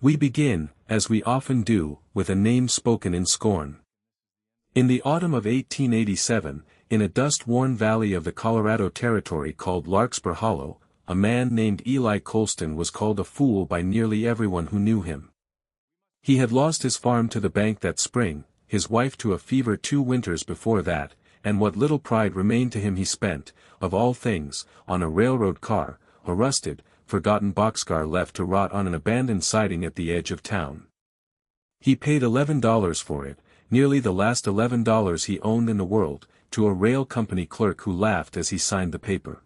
We begin, as we often do, with a name spoken in scorn. In the autumn of 1887, in a dust-worn valley of the Colorado Territory called Larkspur Hollow, a man named Eli Colston was called a fool by nearly everyone who knew him. He had lost his farm to the bank that spring, his wife to a fever 2 winters before that, and what little pride remained to him he spent, of all things, on a railroad car, a rusted, forgotten boxcar left to rot on an abandoned siding at the edge of town. He paid $11 for it, nearly the last $11 he owned in the world, to a rail company clerk who laughed as he signed the paper.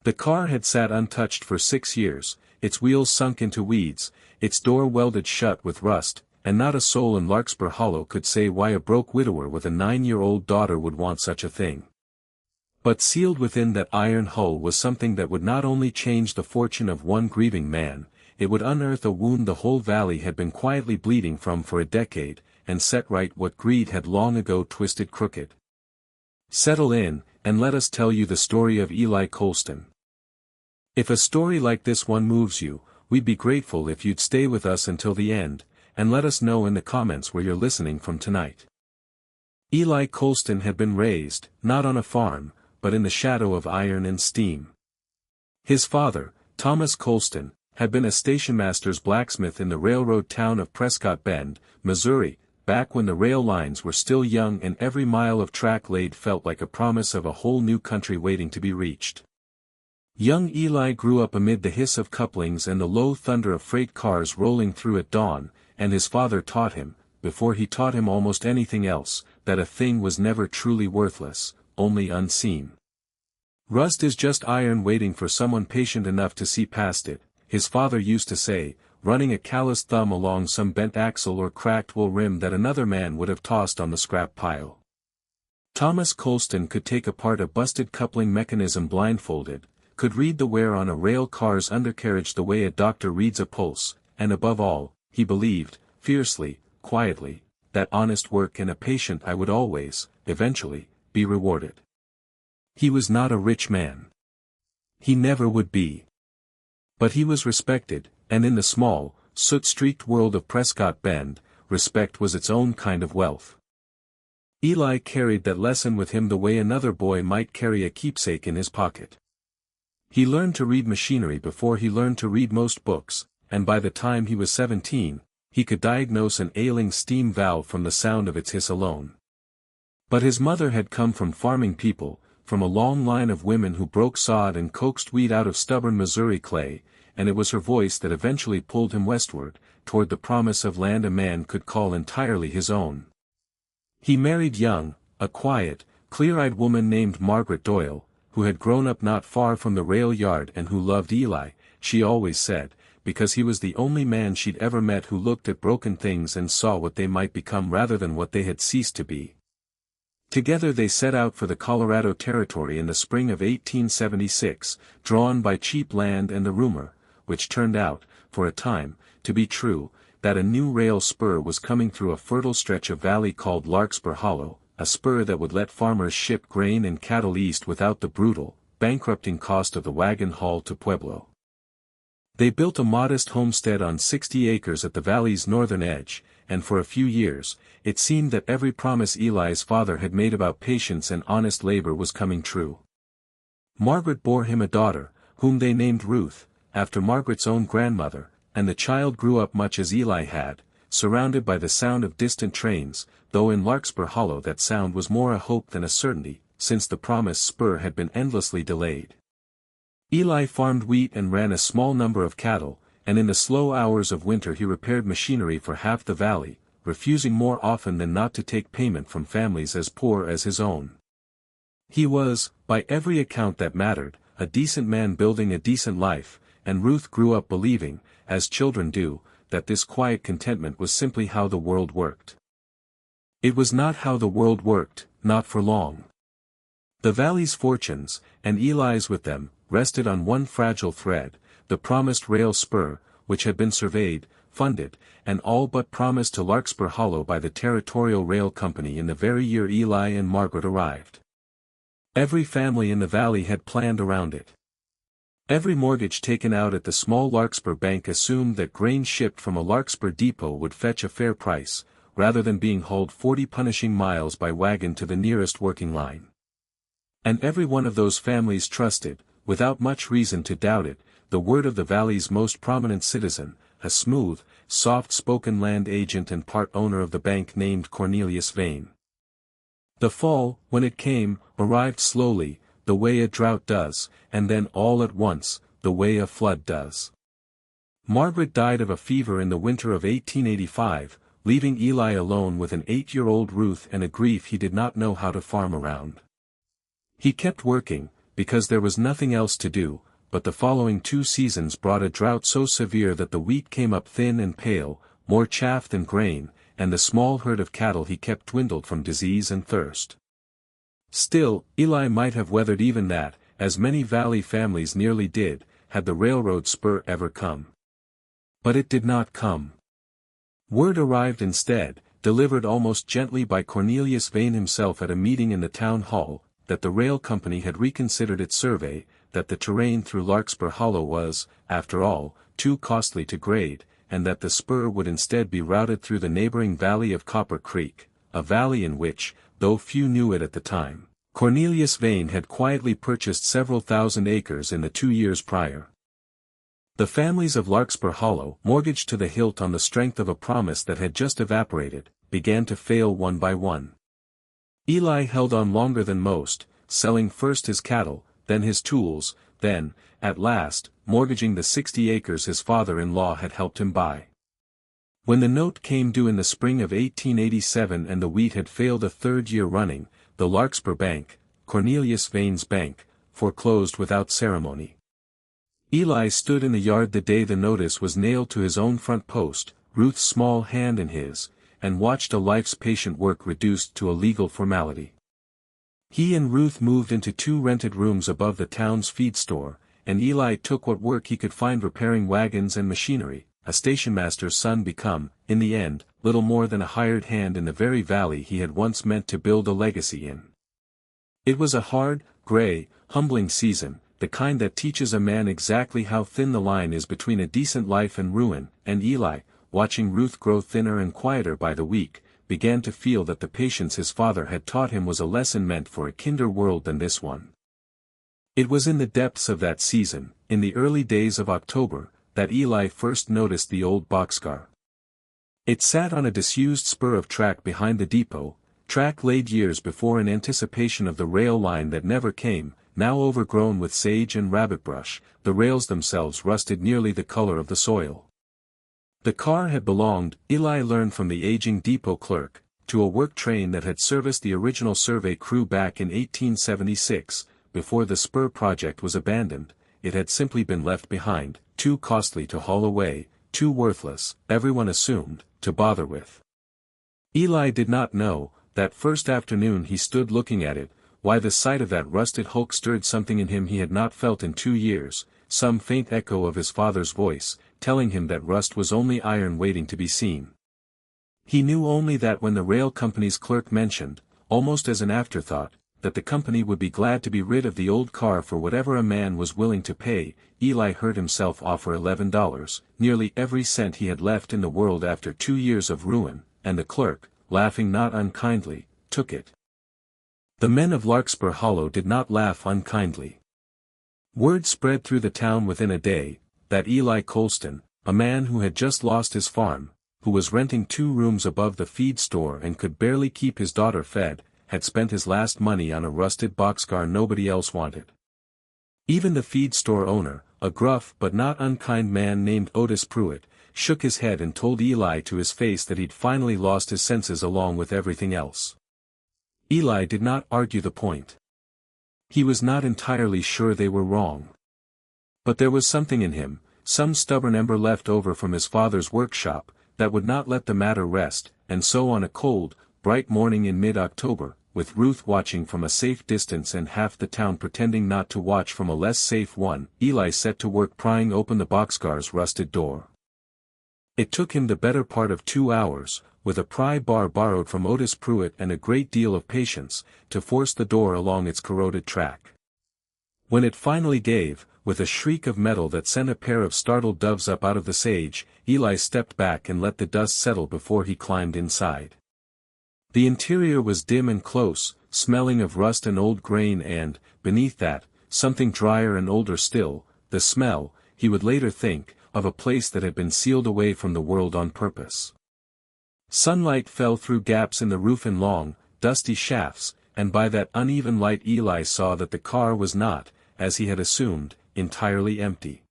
The car had sat untouched for 6 years, its wheels sunk into weeds, its door welded shut with rust, and not a soul in Larkspur Hollow could say why a broke widower with a 9-year-old daughter would want such a thing. But sealed within that iron hull was something that would not only change the fortune of one grieving man, it would unearth a wound the whole valley had been quietly bleeding from for a decade, and set right what greed had long ago twisted crooked. Settle in, and let us tell you the story of Eli Colston. If a story like this one moves you, we'd be grateful if you'd stay with us until the end, and let us know in the comments where you're listening from tonight. Eli Colston had been raised, not on a farm, but in the shadow of iron and steam. His father, Thomas Colston, had been a stationmaster's blacksmith in the railroad town of Prescott Bend, Missouri, back when the rail lines were still young and every mile of track laid felt like a promise of a whole new country waiting to be reached. Young Eli grew up amid the hiss of couplings and the low thunder of freight cars rolling through at dawn, and his father taught him, before he taught him almost anything else, that a thing was never truly worthless, only unseen. Rust is just iron waiting for someone patient enough to see past it, his father used to say, running a calloused thumb along some bent axle or cracked wool rim that another man would have tossed on the scrap pile. Thomas Colston could take apart a busted coupling mechanism blindfolded, could read the wear on a rail car's undercarriage the way a doctor reads a pulse, and above all, he believed, fiercely, quietly, that honest work and a patient eye would always, eventually, be rewarded. He was not a rich man. He never would be. But he was respected, and in the small, soot-streaked world of Prescott Bend, respect was its own kind of wealth. Eli carried that lesson with him the way another boy might carry a keepsake in his pocket. He learned to read machinery before he learned to read most books, and by the time he was 17, he could diagnose an ailing steam valve from the sound of its hiss alone. But his mother had come from farming people, from a long line of women who broke sod and coaxed wheat out of stubborn Missouri clay, and it was her voice that eventually pulled him westward, toward the promise of land a man could call entirely his own. He married young, a quiet, clear-eyed woman named Margaret Doyle, who had grown up not far from the rail yard and who loved Eli, she always said, because he was the only man she'd ever met who looked at broken things and saw what they might become rather than what they had ceased to be. Together they set out for the Colorado Territory in the spring of 1876, drawn by cheap land and the rumor, which turned out, for a time, to be true, that a new rail spur was coming through a fertile stretch of valley called Larkspur Hollow, a spur that would let farmers ship grain and cattle east without the brutal, bankrupting cost of the wagon haul to Pueblo. They built a modest homestead on 60 acres at the valley's northern edge, and for a few years, it seemed that every promise Eli's father had made about patience and honest labor was coming true. Margaret bore him a daughter, whom they named Ruth, after Margaret's own grandmother, and the child grew up much as Eli had, surrounded by the sound of distant trains, though in Larkspur Hollow that sound was more a hope than a certainty, since the promised spur had been endlessly delayed. Eli farmed wheat and ran a small number of cattle, and in the slow hours of winter he repaired machinery for half the valley, refusing more often than not to take payment from families as poor as his own. He was, by every account that mattered, a decent man building a decent life, and Ruth grew up believing, as children do, that this quiet contentment was simply how the world worked. It was not how the world worked, not for long. The valley's fortunes, and Eli's with them, rested on one fragile thread, the promised rail spur, which had been surveyed, funded, and all but promised to Larkspur Hollow by the Territorial Rail Company in the very year Eli and Margaret arrived. Every family in the valley had planned around it. Every mortgage taken out at the small Larkspur Bank assumed that grain shipped from a Larkspur depot would fetch a fair price, rather than being hauled 40 punishing miles by wagon to the nearest working line. And every one of those families trusted, without much reason to doubt it, the word of the valley's most prominent citizen, a smooth, soft-spoken land agent and part owner of the bank named Cornelius Vane. The fall, when it came, arrived slowly, the way a drought does, and then all at once, the way a flood does. Margaret died of a fever in the winter of 1885, leaving Eli alone with an 8-year-old Ruth and a grief he did not know how to farm around. He kept working, because there was nothing else to do, but the following 2 seasons brought a drought so severe that the wheat came up thin and pale, more chaff than grain, and the small herd of cattle he kept dwindled from disease and thirst. Still, Eli might have weathered even that, as many valley families nearly did, had the railroad spur ever come. But it did not come. Word arrived instead, delivered almost gently by Cornelius Vane himself at a meeting in the town hall, that the rail company had reconsidered its survey, that the terrain through Larkspur Hollow was, after all, too costly to grade, and that the spur would instead be routed through the neighboring valley of Copper Creek, a valley in which, though few knew it at the time, Cornelius Vane had quietly purchased several thousand acres in the 2 years prior. The families of Larkspur Hollow, mortgaged to the hilt on the strength of a promise that had just evaporated, began to fail one by one. Eli held on longer than most, selling first his cattle, then his tools, then, at last, mortgaging the 60 acres his father-in-law had helped him buy. When the note came due in the spring of 1887 and the wheat had failed a 3rd year running, the Larkspur Bank, Cornelius Vane's bank, foreclosed without ceremony. Eli stood in the yard the day the notice was nailed to his own front post, Ruth's small hand in his, and watched a life's patient work reduced to a legal formality. He and Ruth moved into 2 rented rooms above the town's feed store, and Eli took what work he could find repairing wagons and machinery, a stationmaster's son become, in the end, little more than a hired hand in the very valley he had once meant to build a legacy in. It was a hard, gray, humbling season, the kind that teaches a man exactly how thin the line is between a decent life and ruin, and Eli, watching Ruth grow thinner and quieter by the week, began to feel that the patience his father had taught him was a lesson meant for a kinder world than this one. It was in the depths of that season, in the early days of October, that Eli first noticed the old boxcar. It sat on a disused spur of track behind the depot, track laid years before in anticipation of the rail line that never came, now overgrown with sage and rabbit brush, the rails themselves rusted nearly the color of the soil. The car had belonged, Eli learned from the aging depot clerk, to a work train that had serviced the original survey crew back in 1876, before the spur project was abandoned. It had simply been left behind, too costly to haul away, too worthless, everyone assumed, to bother with. Eli did not know, that first afternoon he stood looking at it, why the sight of that rusted hulk stirred something in him he had not felt in 2 years, some faint echo of his father's voice, telling him that rust was only iron waiting to be seen. He knew only that when the rail company's clerk mentioned, almost as an afterthought, that the company would be glad to be rid of the old car for whatever a man was willing to pay, Eli heard himself offer $11, nearly every cent he had left in the world after 2 years of ruin, and the clerk, laughing not unkindly, took it. The men of Larkspur Hollow did not laugh unkindly. Word spread through the town within a day, that Eli Colston, a man who had just lost his farm, who was renting 2 rooms above the feed store and could barely keep his daughter fed, had spent his last money on a rusted boxcar nobody else wanted. Even the feed store owner, a gruff but not unkind man named Otis Pruitt, shook his head and told Eli to his face that he'd finally lost his senses along with everything else. Eli did not argue the point. He was not entirely sure they were wrong. But there was something in him, some stubborn ember left over from his father's workshop, that would not let the matter rest, and so on a cold, bright morning in mid-October, with Ruth watching from a safe distance and half the town pretending not to watch from a less safe one, Eli set to work prying open the boxcar's rusted door. It took him the better part of 2 hours, with a pry bar borrowed from Otis Pruitt and a great deal of patience, to force the door along its corroded track. When it finally gave, with a shriek of metal that sent a pair of startled doves up out of the sage, Eli stepped back and let the dust settle before he climbed inside. The interior was dim and close, smelling of rust and old grain and, beneath that, something drier and older still, the smell, he would later think, of a place that had been sealed away from the world on purpose. Sunlight fell through gaps in the roof in long, dusty shafts, and by that uneven light Eli saw that the car was not, as he had assumed, entirely empty.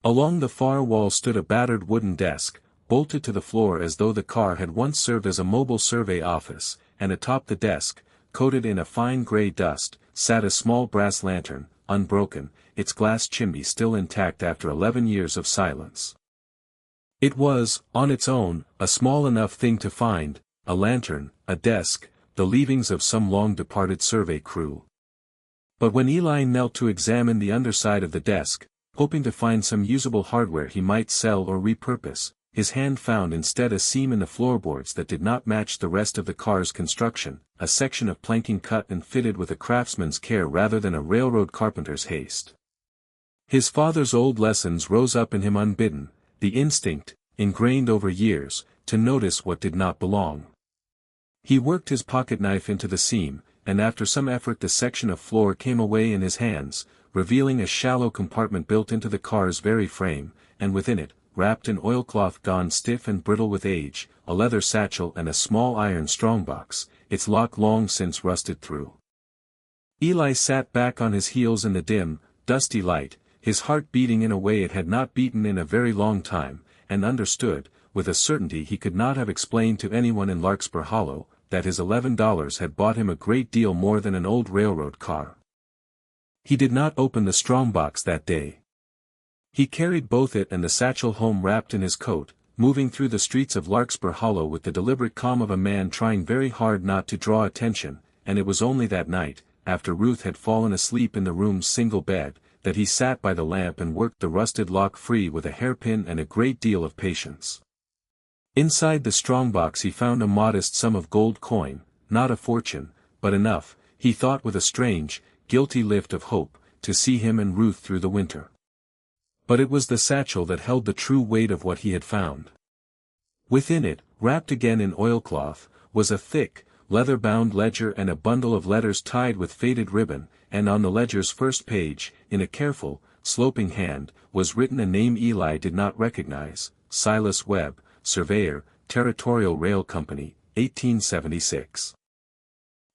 Along the far wall stood a battered wooden desk, bolted to the floor as though the car had once served as a mobile survey office, and atop the desk, coated in a fine gray dust, sat a small brass lantern, unbroken, its glass chimney still intact after 11 years of silence. It was, on its own, a small enough thing to find, a lantern, a desk, the leavings of some long-departed survey crew. But when Eli knelt to examine the underside of the desk, hoping to find some usable hardware he might sell or repurpose, his hand found instead a seam in the floorboards that did not match the rest of the car's construction, a section of planking cut and fitted with a craftsman's care rather than a railroad carpenter's haste. His father's old lessons rose up in him unbidden, the instinct, ingrained over years, to notice what did not belong. He worked his pocketknife into the seam, and after some effort the section of floor came away in his hands, revealing a shallow compartment built into the car's very frame, and within it, wrapped in oilcloth gone stiff and brittle with age, a leather satchel and a small iron strongbox, its lock long since rusted through. Eli sat back on his heels in the dim, dusty light, his heart beating in a way it had not beaten in a very long time, and understood, with a certainty he could not have explained to anyone in Larkspur Hollow, that his $11 had bought him a great deal more than an old railroad car. He did not open the strongbox that day. He carried both it and the satchel home wrapped in his coat, moving through the streets of Larkspur Hollow with the deliberate calm of a man trying very hard not to draw attention, and it was only that night, after Ruth had fallen asleep in the room's single bed, that he sat by the lamp and worked the rusted lock free with a hairpin and a great deal of patience. Inside the strongbox he found a modest sum of gold coin, not a fortune, but enough, he thought with a strange, guilty lift of hope, to see him and Ruth through the winter. But it was the satchel that held the true weight of what he had found. Within it, wrapped again in oilcloth, was a thick, leather-bound ledger and a bundle of letters tied with faded ribbon, and on the ledger's first page, in a careful, sloping hand, was written a name Eli did not recognize, Silas Webb, Surveyor, Territorial Rail Company, 1876.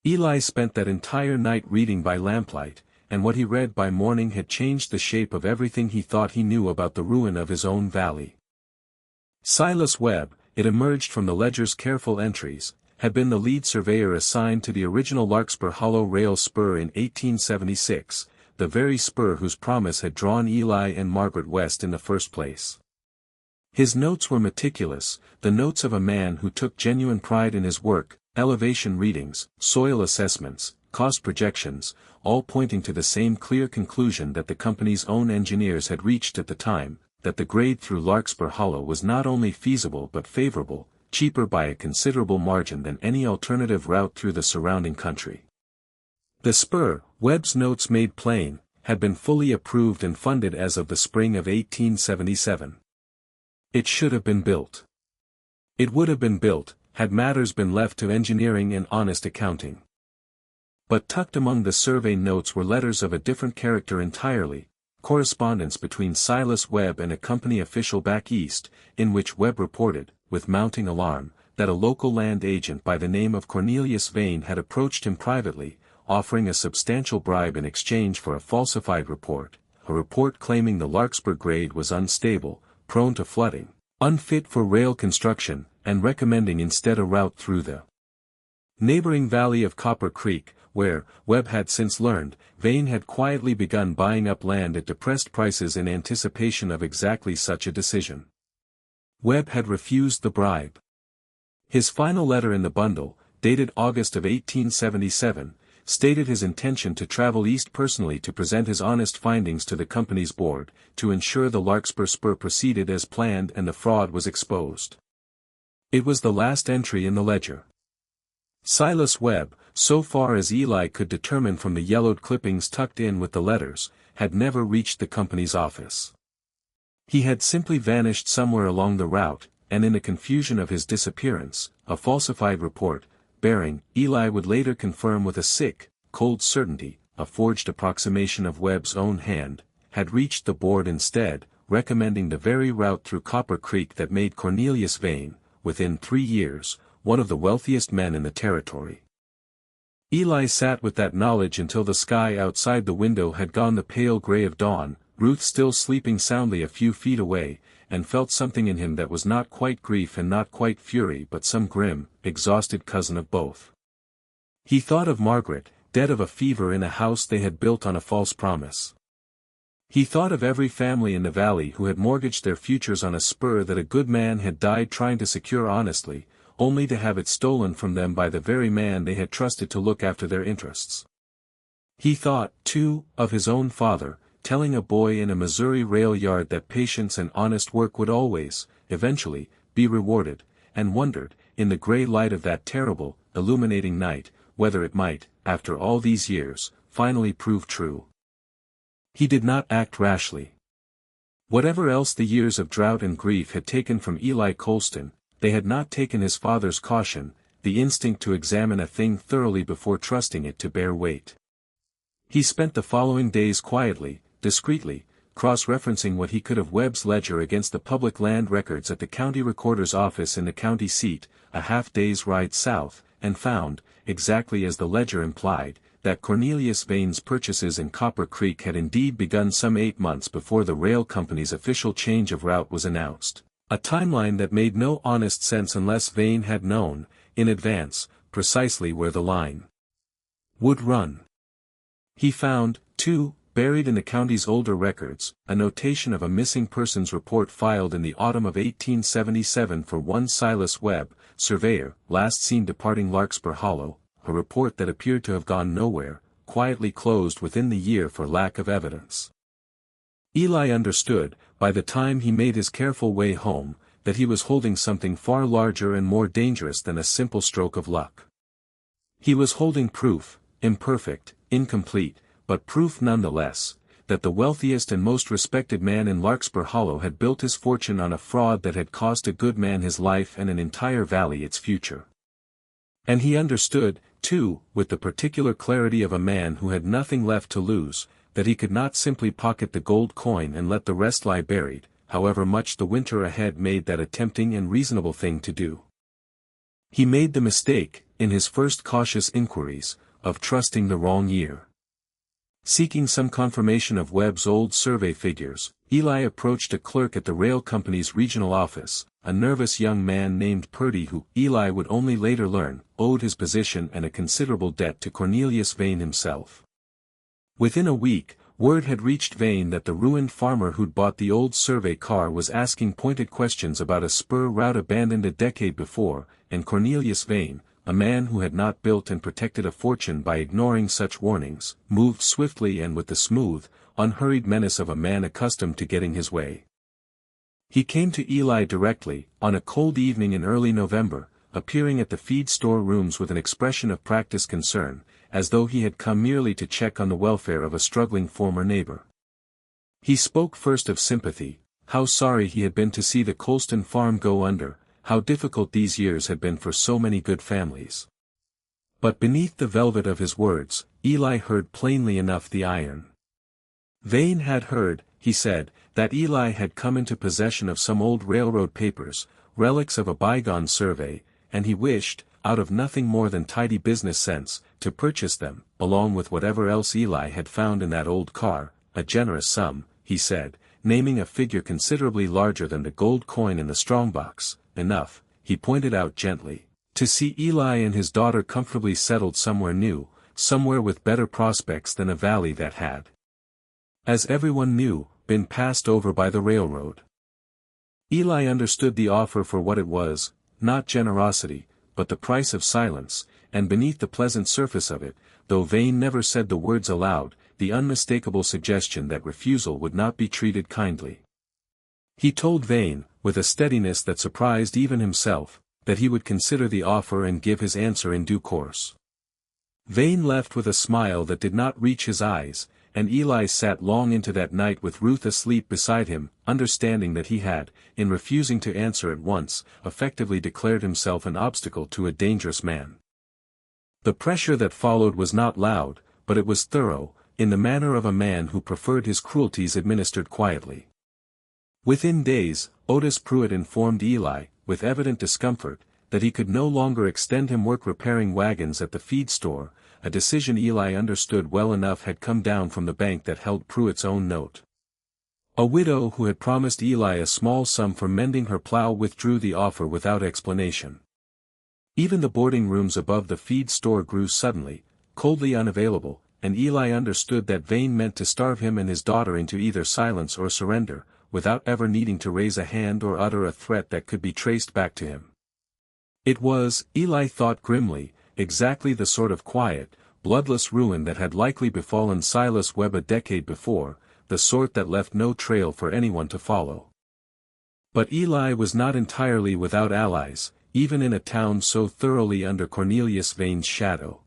Eli spent that entire night reading by lamplight, and what he read by morning had changed the shape of everything he thought he knew about the ruin of his own valley. Silas Webb, it emerged from the ledger's careful entries, had been the lead surveyor assigned to the original Larkspur Hollow rail spur in 1876, the very spur whose promise had drawn Eli and Margaret West in the first place. His notes were meticulous, the notes of a man who took genuine pride in his work, elevation readings, soil assessments, cost projections, all pointing to the same clear conclusion that the company's own engineers had reached at the time, that the grade through Larkspur Hollow was not only feasible but favorable, cheaper by a considerable margin than any alternative route through the surrounding country. The spur, Webb's notes made plain, had been fully approved and funded as of the spring of 1877. It should have been built. It would have been built, had matters been left to engineering and honest accounting. But tucked among the survey notes were letters of a different character entirely, correspondence between Silas Webb and a company official back east, in which Webb reported, with mounting alarm, that a local land agent by the name of Cornelius Vane had approached him privately, offering a substantial bribe in exchange for a falsified report, a report claiming the Larkspur grade was unstable, prone to flooding, unfit for rail construction, and recommending instead a route through the neighboring valley of Copper Creek, where, Webb had since learned, Vane had quietly begun buying up land at depressed prices in anticipation of exactly such a decision. Webb had refused the bribe. His final letter in the bundle, dated August of 1877, stated his intention to travel east personally to present his honest findings to the company's board, to ensure the Larkspur spur proceeded as planned and the fraud was exposed. It was the last entry in the ledger. Silas Webb, so far as Eli could determine from the yellowed clippings tucked in with the letters, had never reached the company's office. He had simply vanished somewhere along the route, and in the confusion of his disappearance, a falsified report, bearing, Eli would later confirm with a sick, cold certainty, a forged approximation of Webb's own hand, had reached the board instead, recommending the very route through Copper Creek that made Cornelius Vane, within 3 years, one of the wealthiest men in the territory. Eli sat with that knowledge until the sky outside the window had gone the pale gray of dawn, Ruth still sleeping soundly a few feet away, and felt something in him that was not quite grief and not quite fury but some grim, exhausted cousin of both. He thought of Margaret, dead of a fever in a house they had built on a false promise. He thought of every family in the valley who had mortgaged their futures on a spur that a good man had died trying to secure honestly, only to have it stolen from them by the very man they had trusted to look after their interests. He thought, too, of his own father, telling a boy in a Missouri rail yard that patience and honest work would always, eventually, be rewarded, and wondered, in the gray light of that terrible, illuminating night, whether it might, after all these years, finally prove true. He did not act rashly. Whatever else the years of drought and grief had taken from Eli Colston, they had not taken his father's caution, the instinct to examine a thing thoroughly before trusting it to bear weight. He spent the following days quietly, discreetly, cross-referencing what he could of Webb's ledger against the public land records at the county recorder's office in the county seat, a half-day's ride south, and found, exactly as the ledger implied, that Cornelius Vane's purchases in Copper Creek had indeed begun some 8 months before the rail company's official change of route was announced, a timeline that made no honest sense unless Vane had known, in advance, precisely where the line would run. He found, too, buried in the county's older records, a notation of a missing persons report filed in the autumn of 1877 for one Silas Webb, surveyor, last seen departing Larkspur Hollow, a report that appeared to have gone nowhere, quietly closed within the year for lack of evidence. Eli understood, by the time he made his careful way home, that he was holding something far larger and more dangerous than a simple stroke of luck. He was holding proof, imperfect, incomplete, but proof nonetheless, that the wealthiest and most respected man in Larkspur Hollow had built his fortune on a fraud that had cost a good man his life and an entire valley its future. And he understood, too, with the particular clarity of a man who had nothing left to lose, that he could not simply pocket the gold coin and let the rest lie buried, however much the winter ahead made that a tempting and reasonable thing to do. He made the mistake, in his first cautious inquiries, of trusting the wrong year. Seeking some confirmation of Webb's old survey figures, Eli approached a clerk at the rail company's regional office, a nervous young man named Purdy who, Eli would only later learn, owed his position and a considerable debt to Cornelius Vane himself. Within a week, word had reached Vane that the ruined farmer who'd bought the old survey car was asking pointed questions about a spur route abandoned a decade before, and Cornelius Vane, a man who had not built and protected a fortune by ignoring such warnings, moved swiftly and with the smooth, unhurried menace of a man accustomed to getting his way. He came to Eli directly, on a cold evening in early November, appearing at the feed store rooms with an expression of practiced concern, as though he had come merely to check on the welfare of a struggling former neighbor. He spoke first of sympathy, how sorry he had been to see the Colston farm go under, how difficult these years had been for so many good families. But beneath the velvet of his words, Eli heard plainly enough the iron. Vane had heard, he said, that Eli had come into possession of some old railroad papers, relics of a bygone survey, and he wished, out of nothing more than tidy business sense, to purchase them, along with whatever else Eli had found in that old car, a generous sum, he said, naming a figure considerably larger than the gold coin in the strongbox, enough, he pointed out gently, to see Eli and his daughter comfortably settled somewhere new, somewhere with better prospects than a valley that had, as everyone knew, been passed over by the railroad. Eli understood the offer for what it was, not generosity, but the price of silence, and beneath the pleasant surface of it, though Vane never said the words aloud, the unmistakable suggestion that refusal would not be treated kindly. He told Vane, with a steadiness that surprised even himself, that he would consider the offer and give his answer in due course. Vane left with a smile that did not reach his eyes, and Eli sat long into that night with Ruth asleep beside him, understanding that he had, in refusing to answer at once, effectively declared himself an obstacle to a dangerous man. The pressure that followed was not loud, but it was thorough, in the manner of a man who preferred his cruelties administered quietly. Within days, Otis Pruitt informed Eli, with evident discomfort, that he could no longer extend him work repairing wagons at the feed store, a decision Eli understood well enough had come down from the bank that held Pruitt's own note. A widow who had promised Eli a small sum for mending her plow withdrew the offer without explanation. Even the boarding rooms above the feed store grew suddenly, coldly unavailable, and Eli understood that Vane meant to starve him and his daughter into either silence or surrender, without ever needing to raise a hand or utter a threat that could be traced back to him. It was, Eli thought grimly, exactly the sort of quiet, bloodless ruin that had likely befallen Silas Webb a decade before, the sort that left no trail for anyone to follow. But Eli was not entirely without allies, even in a town so thoroughly under Cornelius Vane's shadow.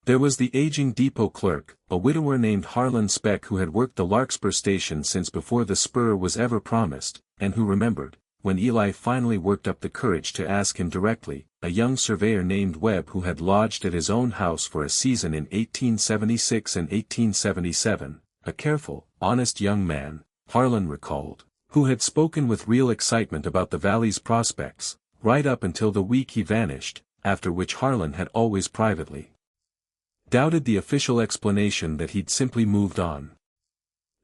There was the aging depot clerk, a widower named Harlan Speck who had worked the Larkspur station since before the spur was ever promised, and who remembered, when Eli finally worked up the courage to ask him directly, a young surveyor named Webb who had lodged at his own house for a season in 1876 and 1877, a careful, honest young man, Harlan recalled, who had spoken with real excitement about the valley's prospects, right up until the week he vanished, after which Harlan had always privately doubted the official explanation that he'd simply moved on.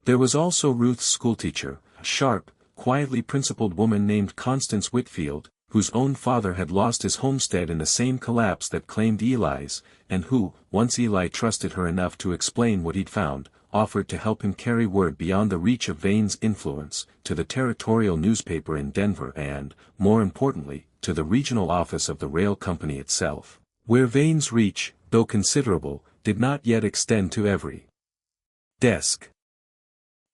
There was also Ruth's schoolteacher, a sharp, quietly principled woman named Constance Whitfield, whose own father had lost his homestead in the same collapse that claimed Eli's, and who, once Eli trusted her enough to explain what he'd found, offered to help him carry word beyond the reach of Vane's influence, to the territorial newspaper in Denver and, more importantly, to the regional office of the rail company itself, where Vane's reach, though considerable, did not yet extend to every desk.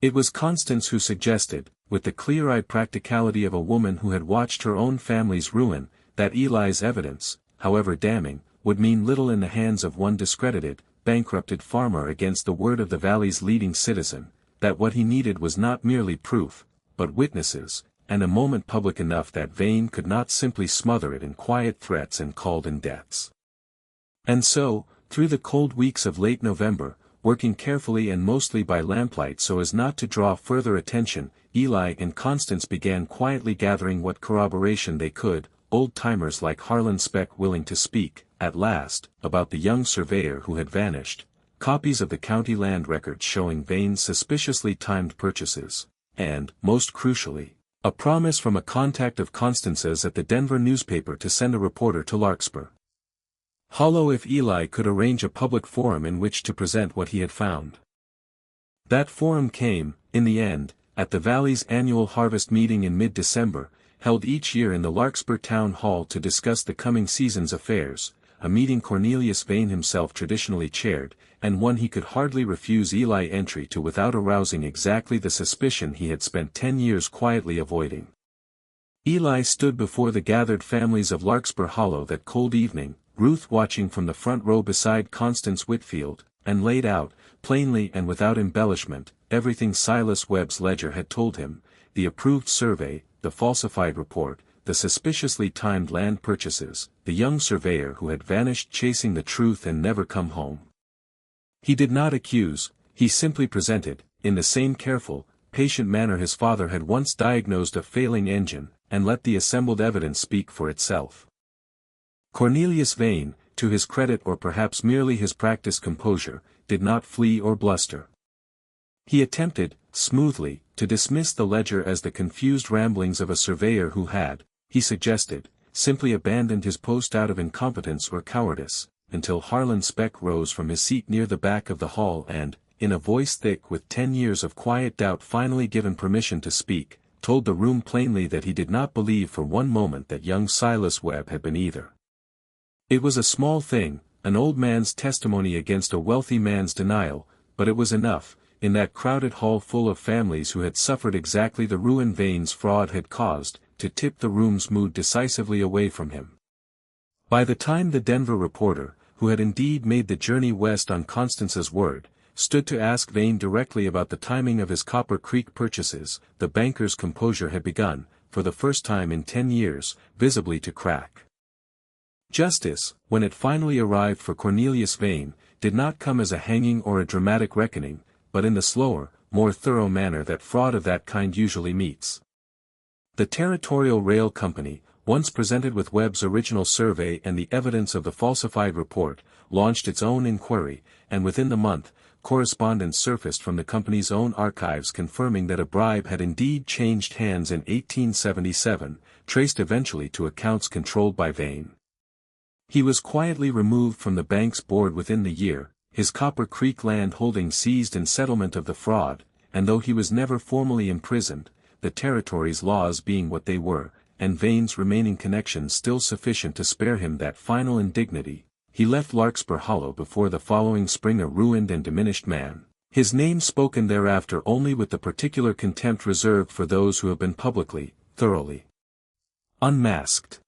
It was Constance who suggested, with the clear-eyed practicality of a woman who had watched her own family's ruin, that Eli's evidence, however damning, would mean little in the hands of one discredited, bankrupted farmer against the word of the valley's leading citizen, that what he needed was not merely proof, but witnesses, and a moment public enough that Vane could not simply smother it in quiet threats and called-in deaths. And so, through the cold weeks of late November, working carefully and mostly by lamplight so as not to draw further attention, Eli and Constance began quietly gathering what corroboration they could, old-timers like Harlan Speck willing to speak, at last, about the young surveyor who had vanished, copies of the county land records showing Vane's suspiciously timed purchases, and, most crucially, a promise from a contact of Constance's at the Denver newspaper to send a reporter to Larkspur Hollow if Eli could arrange a public forum in which to present what he had found. That forum came, in the end, at the Valley's annual harvest meeting in mid-December, held each year in the Larkspur Town Hall to discuss the coming season's affairs, a meeting Cornelius Vane himself traditionally chaired, and one he could hardly refuse Eli entry to without arousing exactly the suspicion he had spent 10 years quietly avoiding. Eli stood before the gathered families of Larkspur Hollow that cold evening, Ruth watching from the front row beside Constance Whitfield, and laid out, plainly and without embellishment, everything Silas Webb's ledger had told him, the approved survey, the falsified report, the suspiciously timed land purchases, the young surveyor who had vanished chasing the truth and never come home. He did not accuse, he simply presented, in the same careful, patient manner his father had once diagnosed a failing engine, and let the assembled evidence speak for itself. Cornelius Vane, to his credit or perhaps merely his practiced composure, did not flee or bluster. He attempted, smoothly, to dismiss the ledger as the confused ramblings of a surveyor who had, he suggested, simply abandoned his post out of incompetence or cowardice, until Harlan Speck rose from his seat near the back of the hall and, in a voice thick with 10 years of quiet doubt finally given permission to speak, told the room plainly that he did not believe for one moment that young Silas Webb had been either. It was a small thing, an old man's testimony against a wealthy man's denial, but it was enough, in that crowded hall full of families who had suffered exactly the ruin Vane's fraud had caused, to tip the room's mood decisively away from him. By the time the Denver reporter, who had indeed made the journey west on Constance's word, stood to ask Vane directly about the timing of his Copper Creek purchases. The banker's composure had begun, for the first time in 10 years, visibly to crack. Justice, when it finally arrived for Cornelius Vane, did not come as a hanging or a dramatic reckoning, but in the slower, more thorough manner that fraud of that kind usually meets. The Territorial Rail Company, once presented with Webb's original survey and the evidence of the falsified report, launched its own inquiry, and within the month, correspondence surfaced from the company's own archives confirming that a bribe had indeed changed hands in 1877, traced eventually to accounts controlled by Vane. He was quietly removed from the bank's board within the year, his Copper Creek land holding seized in settlement of the fraud, and though he was never formally imprisoned, the territory's laws being what they were, and Vane's remaining connections still sufficient to spare him that final indignity, he left Larkspur Hollow before the following spring a ruined and diminished man, his name spoken thereafter only with the particular contempt reserved for those who have been publicly, thoroughly unmasked.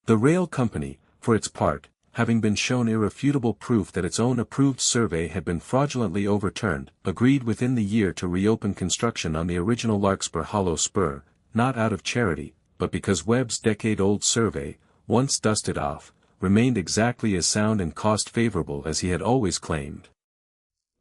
The rail company, for its part, having been shown irrefutable proof that its own approved survey had been fraudulently overturned, agreed within the year to reopen construction on the original Larkspur Hollow spur, not out of charity, but because Webb's decade-old survey, once dusted off, remained exactly as sound and cost-favorable as he had always claimed.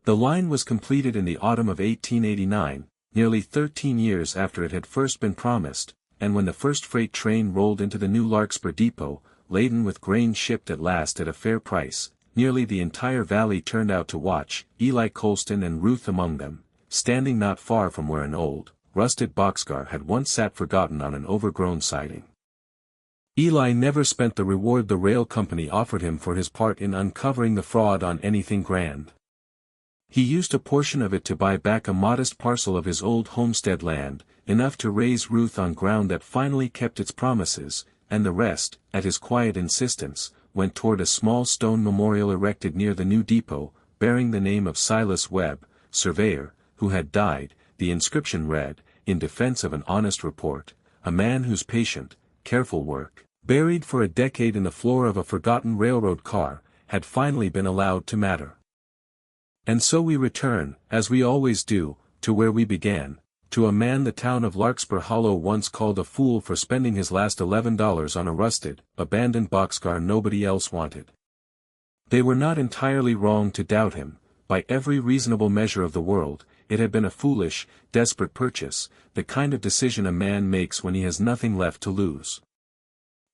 The line was completed in the autumn of 1889, nearly 13 years after it had first been promised, and when the first freight train rolled into the new Larkspur depot, laden with grain shipped at last at a fair price, nearly the entire valley turned out to watch, Eli Colston and Ruth among them, standing not far from where an old, rusted boxcar had once sat forgotten on an overgrown siding. Eli never spent the reward the rail company offered him for his part in uncovering the fraud on anything grand. He used a portion of it to buy back a modest parcel of his old homestead land, enough to raise Ruth on ground that finally kept its promises, and the rest, at his quiet insistence, went toward a small stone memorial erected near the new depot, bearing the name of Silas Webb, surveyor, who had died. The inscription read, in defense of an honest report, a man whose patient, careful work, buried for a decade in the floor of a forgotten railroad car, had finally been allowed to matter. And so we return, as we always do, to where we began, to a man the town of Larkspur Hollow once called a fool for spending his last $11 on a rusted, abandoned boxcar nobody else wanted. They were not entirely wrong to doubt him. By every reasonable measure of the world, it had been a foolish, desperate purchase, the kind of decision a man makes when he has nothing left to lose.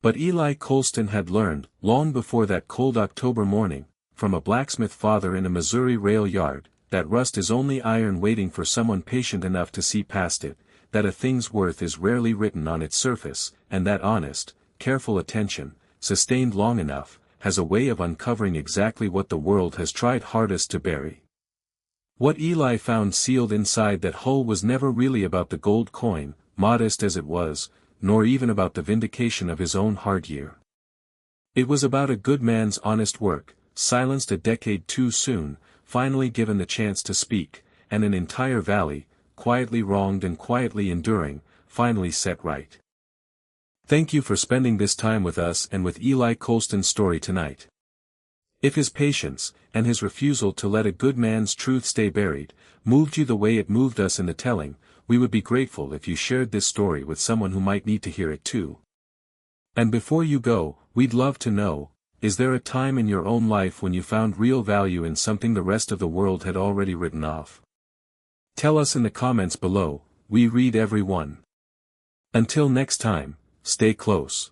But Eli Colston had learned, long before that cold October morning, from a blacksmith father in a Missouri rail yard, that rust is only iron waiting for someone patient enough to see past it, that a thing's worth is rarely written on its surface, and that honest, careful attention, sustained long enough, has a way of uncovering exactly what the world has tried hardest to bury. What Eli found sealed inside that hull was never really about the gold coin, modest as it was, nor even about the vindication of his own hard year. It was about a good man's honest work, silenced a decade too soon, finally given the chance to speak, and an entire valley, quietly wronged and quietly enduring, finally set right. Thank you for spending this time with us and with Eli Colston's story tonight. If his patience, and his refusal to let a good man's truth stay buried, moved you the way it moved us in the telling, we would be grateful if you shared this story with someone who might need to hear it too. And before you go, we'd love to know, is there a time in your own life when you found real value in something the rest of the world had already written off? Tell us in the comments below, we read every one. Until next time, stay close.